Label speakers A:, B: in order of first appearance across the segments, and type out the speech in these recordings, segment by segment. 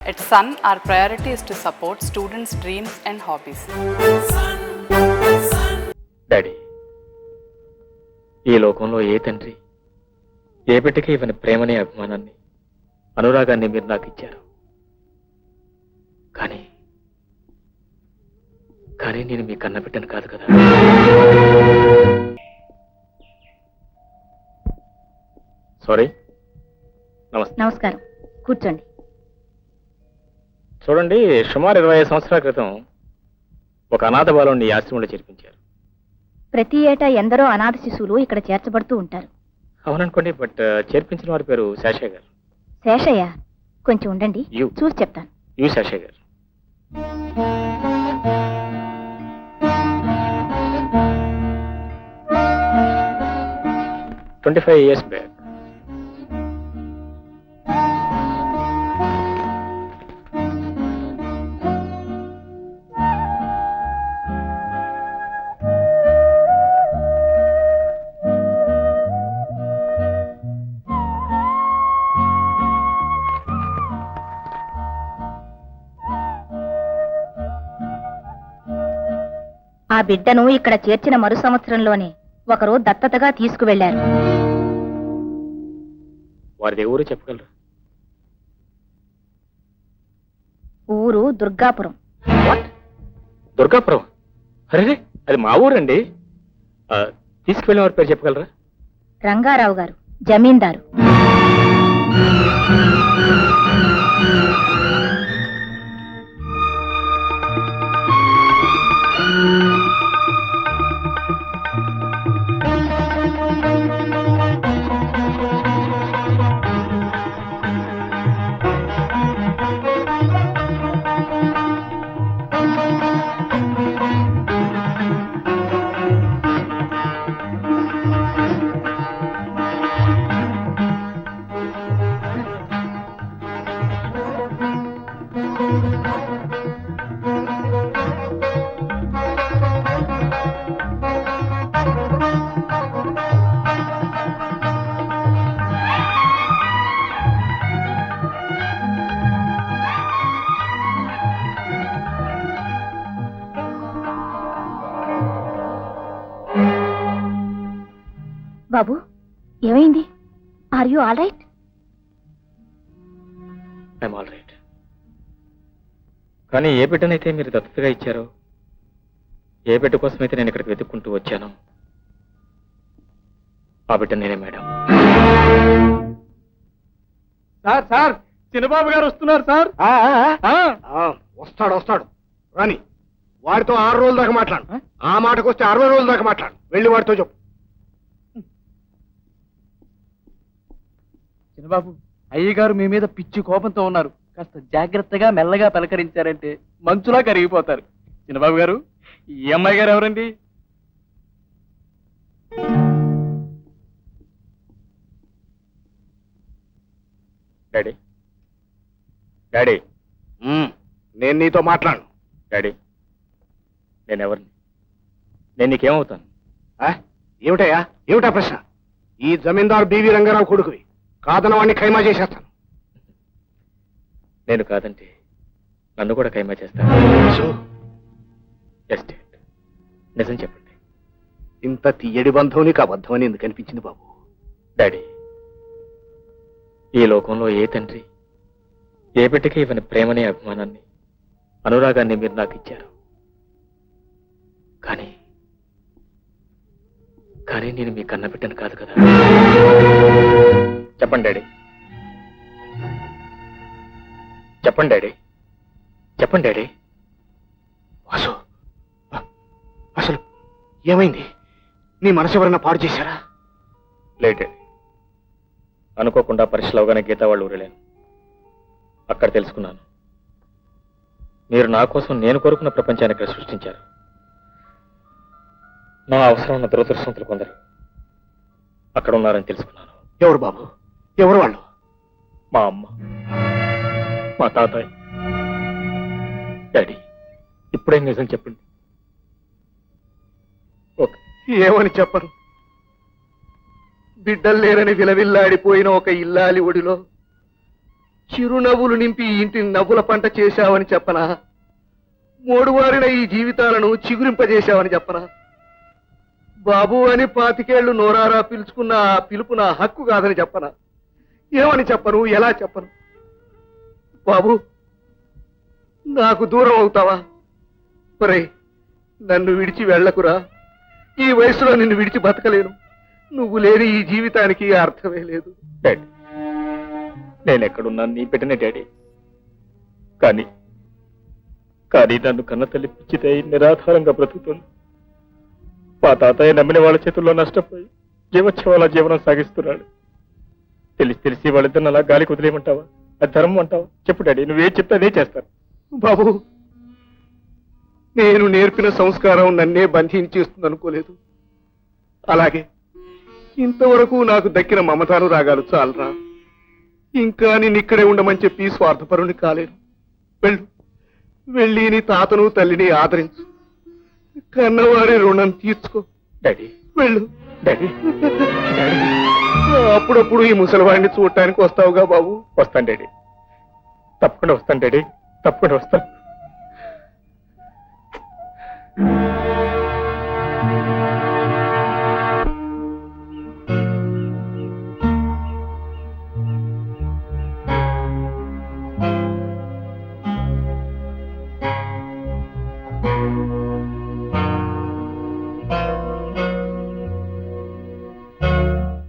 A: At Sun, our priority is to support students' dreams and hobbies.
B: Daddy, ఈ లోకంలో ఏ తండ్రి ఏ బిడ్డకి ఇవ్వని ప్రేమని అభిమానాన్ని అనురాగాన్ని మీరు నాకు ఇచ్చారు. కానీ కానీ నేను మీ కన్న బిడ్డను కాదు కదా. సారీ.
C: నమస్కారం, కూర్చోండి.
B: చూడండి, సుమారు 25 సంవత్సరాల క్రితం ఒక అనాథ బాలుని ఈ ఆశ్రమంలో చేర్పించారు.
C: ప్రతి ఏటా ఎందరో అనాథ శిశువులు ఇక్కడ చేర్చబడుతూ ఉంటారు.
B: అవుననుకోండి, బట్ చేర్పించిన వారి పేరు శేషయ్య గారు.
C: శేషయ్య? కొంచెం ఉండండి, చూసి చెప్తాను.
B: శేషయ్య గారు. Twenty 25 years back.
C: ఆ బిడ్డను ఇక్కడ చేర్చిన మరు సంవత్సరంలోనే ఒకరు దత్తతగా తీసుకువెళ్లారు.
B: వారిది ఊరు చెప్పగలరు?
C: ఊరు దుర్గాపురం.
B: దుర్గాపురం? అరే, అది మా ఊరండి. తీసుకువెళ్ళిన వారి పేరు చెప్పగలరా?
C: రంగారావు గారు, జమీందారు. బాబు, ఏమైంది? Are you all right?
B: I'm all right. కానీ ఏ బిడ్డనైతే మీరు దత్తతగా ఇచ్చారో, ఏ బిడ్డ కోసమైతే నేను ఇక్కడికి వెతుక్కుంటూ వచ్చాను, ఆ బిడ్డ నేనే మేడం.
D: సార్ సార్, చిన్నబాబు గారు వస్తున్నారు సార్.
E: వస్తాడు రాని. వాడితో 6 రోజుల దాకా మాట్లాడు. ఆ మాటకు వస్తే 60 రోజుల దాకా మాట్లాడు. వెళ్ళి వాడితో చెప్పు.
D: చిన్నబాబు, అయ్యగారు మీ మీద పిచ్చి కోపంతో ఉన్నారు. కాస్త జాగ్రత్తగా మెల్లగా పలకరించారంటే మంచులా కరిగిపోతారు. చిన్నబాబు గారు, ఈ అమ్మాయి గారు ఎవరండి?
B: డాడీ, డాడీ,
E: నేను నీతో మాట్లాడు.
B: డాడీ, నేనెవరిని? నేను నీకేమవుతాను?
E: ఏమిటయ్యా, ఏమిటా ప్రశ్న? ఈ జమీందారు బివి రంగారావు కొడుకువి. కాదన వాడిని ఖైమా చేసేస్తాను.
B: నేను కాదంటే నన్ను కూడా ఖైమా చేస్తాను. ఎస్టేట్ నిజం చెప్పండి.
E: ఇంత తీయడి బంధం నీకు అబద్ధం అని ఎందుకు అనిపించింది బాబు?
B: డాడీ, ఈ లోకంలో ఏ తండ్రి ఏ బిడ్డకి ఇవ్వని ప్రేమని అభిమానాన్ని అనురాగాన్ని మీరు నాకు ఇచ్చారు. కానీ కానీ నేను మీ కన్న బిడ్డను కాదు కదా. చెప్పండి డాడీ, చెప్పండి డాడీ, చెప్పండి డాడీ.
E: అసలు ఏమైంది? నీ మనసు ఎవరైనా పాడు చేశారా?
B: లేదు డాడీ, అనుకోకుండా పరీక్షలు అవగానే గీతా వాళ్ళు ఊరలేను. అక్కడ తెలుసుకున్నాను, మీరు నా కోసం నేను కోరుకున్న ప్రపంచాన్ని ఇక్కడ సృష్టించారు. నా అవసరం ఉన్న దురదృష్టవంతులు కొందరు అక్కడ ఉన్నారని తెలుసుకున్నాను.
E: ఎవరు బాబు? ఎవరు వాళ్ళు?
B: మా అమ్మ, మా తాతయ్య. డాడీ, ఇప్పుడే నిజం చెప్పండి. ఓకే.
E: ఏమని చెప్పరు? బిడ్డలు లేరని విలవిల్లాడిపోయిన ఒక ఇల్లాలి ఒడిలో చిరునవ్వులు నింపి ఈ ఇంటిని నవ్వుల పంట చేశావని చెప్పనా? మోడువారిన ఈ జీవితాలను చిగురింపజేశావని చెప్పనా? బాబు అని 25 ఏళ్లు నోరారా పిలుచుకున్న ఆ పిలుపు నా హక్కు కాదని చెప్పనా? ఏమని చెప్పను, ఎలా చెప్పను? బాబు, నాకు దూరం అవుతావా? ఒరేయ్, నన్ను విడిచి వెళ్ళకురా. ఈ వయసులో నిన్ను విడిచి బతకలేను. నువ్వు లేని ఈ జీవితానికి అర్థమే లేదు.
B: డాడీ, నేను ఎక్కడున్నా నీ బిడ్డనే డాడీ. కానీ కానీ నన్ను కన్న తల్లి పిచ్చితే నిరాధారంగా బ్రతుకుతుంది. మా తాతయ్య నమ్మిన వాళ్ళ చేతుల్లో నష్టపోయి జీవోత్సవాల జీవనం సాగిస్తున్నాడు. తెలిసి వాళ్ళిద్దరిని అలా గాలికి వదిలేయమంటావా? అది ధర్మం అంటావా? చెప్పు డాడీ, నువ్వేం చెప్తే అదే చేస్తాను.
E: బాబు, నేను నేర్పిన సంస్కారం నన్నే బంధించేస్తుంది అనుకోలేదు. అలాగే ఇంతవరకు నాకు దక్కిన మమతానురాగాలు చాలరా. ఇంకా నిన్నిక్కడే ఉండమని చెప్పి స్వార్థపరుని కాలేను. వెళ్ళు, వెళ్ళి నీ తాతను తల్లిని ఆదరించు. కన్నవారి రుణం తీర్చుకో.
B: డాడీ,
E: వెళ్ళు.
B: Daddy, daddy.
E: అప్పుడప్పుడు ఈ ముసలివాడిని చూడటానికి వస్తావుగా బాబు?
B: వస్తాను డాడీ, తప్పకుండా వస్తాను డాడీ, తప్పకుండా వస్తాను.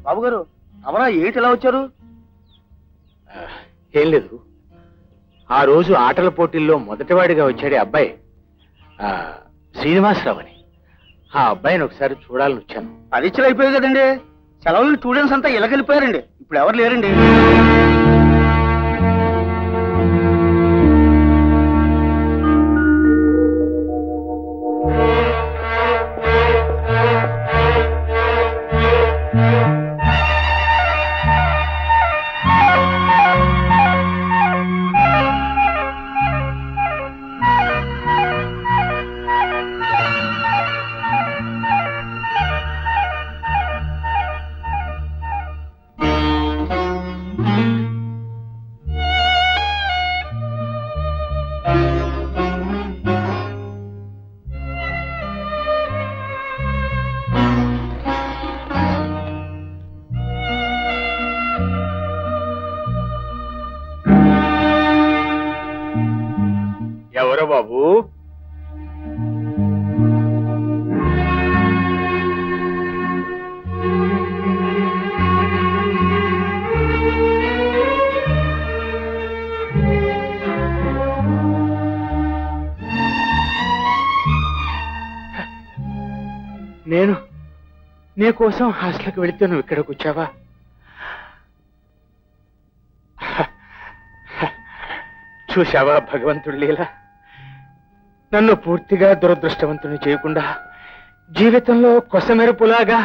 D: బాబు గారు, అవరా ఏంటి ఎలా వచ్చారు?
E: ఏం లేదు, ఆ రోజు ఆటల పోటీల్లో మొదటివాడిగా వచ్చాడే అబ్బాయి, శ్రీనివాసరావు అని. ఆ అబ్బాయిని ఒకసారి చూడాలని వచ్చాను.
D: పరీక్షలు అయిపోయాయి కదండి. సెలవులు స్టూడెంట్స్ అంతా ఇలాగెళ్ళిపోయారండి. ఇప్పుడు ఎవరు లేరండి.
B: ఎవరో బాబు?
E: నేను నీ కోసం హాస్టల్కి వెళితే నువ్వు ఇక్కడికి వచ్చావా? చూశావా భగవంతుడి లీల? నన్ను పూర్తిగా దురదృష్టవంతుని చేయకుండా జీవితంలో కొసమెరుపులాగా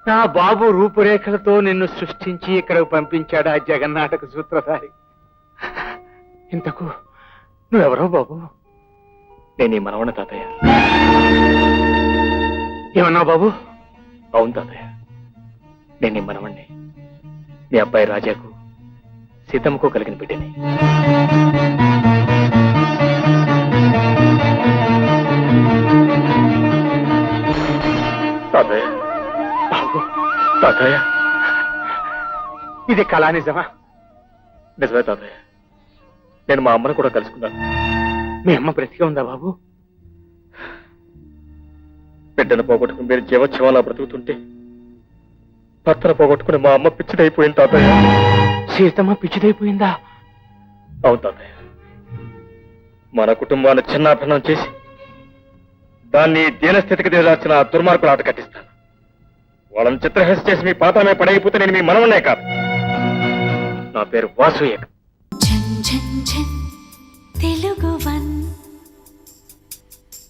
E: నా బాబు రూపురేఖలతో నిన్ను సృష్టించి ఇక్కడకు పంపించాడు ఆ జగన్నాటక సూత్రధారి. ఇంతకు నువ్వెవరో బాబు?
B: నేను ఈ మనవణ తాతయ్య.
E: ఏమన్నావు బాబు?
B: అవును తాతయ్య, నేను ఈ మనవణ్ణి. మీ అబ్బాయి రాజాకు సీతమ్మకు కలిగిన బిడ్డని. తాతయ్య,
E: బాబు,
B: తాతయ్య,
E: ఇది కళా నిజమా?
B: నిజమే తాతయ్య. నేను మా అమ్మను కూడా కలుసుకున్నాను.
E: మీ అమ్మ బ్రతికే ఉందా బాబు?
B: బిడ్డను పోగొట్టుకుని మీరు జీవోత్సవాలా బ్రతుకుతుంటే భర్తను పోగొట్టుకుని మా అమ్మ పిచ్చిదైపోయింది తాతయ్య.
E: సీతమ్మ పిచ్చిదైపోయిందా?
B: అవును తాతయ్య. మన కుటుంబాన్ని చిన్నాభరణం చేసి దాన్ని దీనస్థితికి దిగజార్చిన ఆ దుర్మార్గులు ఆట కట్టిస్తాను. వాళ్ళని చిత్రహింస చేసి మీ పాతామే పడైపోతే నేను మీ మనవన్నే కాదు. నా పేరు వాసు ఏక.
F: తెలుగు